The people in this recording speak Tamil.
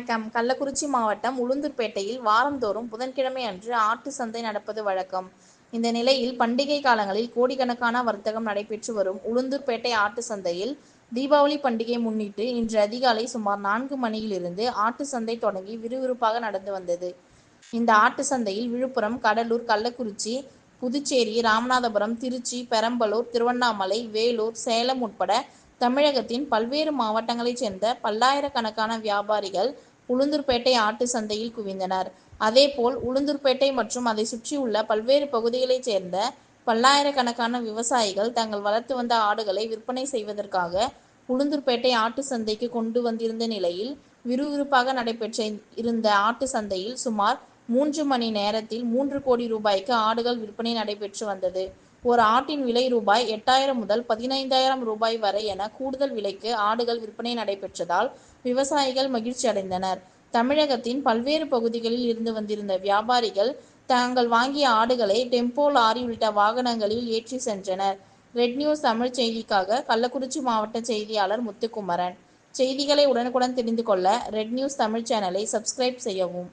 வணக்கம். கள்ளக்குறிச்சி மாவட்டம் உளுந்தூர்பேட்டையில் வாரந்தோறும் புதன்கிழமை அன்று ஆட்டு சந்தை நடப்பது வழக்கம். இந்த நிலையில் பண்டிகை காலங்களில் கோடிக்கணக்கான வர்த்தகம் நடைபெற்று வரும் உளுந்தூர்பேட்டை ஆட்டு சந்தையில் தீபாவளி பண்டிகையை முன்னிட்டு இன்று அதிகாலை சுமார் 4 மணியிலிருந்து ஆட்டு சந்தை தொடங்கி விறுவிறுப்பாக நடந்து வந்தது. இந்த ஆட்டு சந்தையில் விழுப்புரம், கடலூர், கள்ளக்குறிச்சி, புதுச்சேரி, ராமநாதபுரம், திருச்சி, பெரம்பலூர், திருவண்ணாமலை, வேலூர், சேலம் உட்பட தமிழகத்தின் பல்வேறு மாவட்டங்களைச் சேர்ந்த பல்லாயிரக்கணக்கான வியாபாரிகள் உளுந்தூர்பேட்டை ஆட்டு சந்தையில் குவிந்தனர். அதேபோல் உளுந்தூர்பேட்டை மற்றும் அதை சுற்றியுள்ள பல்வேறு பகுதிகளைச் சேர்ந்த பல்லாயிரக்கணக்கான விவசாயிகள் தங்கள் வளர்த்து வந்த ஆடுகளை விற்பனை செய்வதற்காக உளுந்தூர்பேட்டை ஆட்டு சந்தைக்கு கொண்டு வந்திருந்த நிலையில் விறுவிறுப்பாக நடைபெற்ற இருந்த ஆட்டு சந்தையில் சுமார் 3 மணி நேரத்தில் 3 கோடி ரூபாய்க்கு ஆடுகள் விற்பனை நடைபெற்று வந்தது. ஒரு ஆட்டின் விலை ரூபாய் 8,000 முதல் 15,000 ரூபாய் வரை என கூடுதல் விலைக்கு ஆடுகள் விற்பனை நடைபெற்றதால் விவசாயிகள் மகிழ்ச்சி அடைந்தனர். தமிழகத்தின் பல்வேறு பகுதிகளில் இருந்து வந்திருந்த வியாபாரிகள் தாங்கள் வாங்கிய ஆடுகளை டெம்போ, லாரி உள்ளிட்ட வாகனங்களில் ஏற்றி சென்றனர். ரெட் நியூஸ் தமிழ் செய்திக்காக கள்ளக்குறிச்சி மாவட்ட செய்தியாளர் முத்துக்குமரன். செய்திகளை உடனுக்குடன் தெரிந்து கொள்ள ரெட் நியூஸ் தமிழ் சேனலை சப்ஸ்கிரைப் செய்யவும்.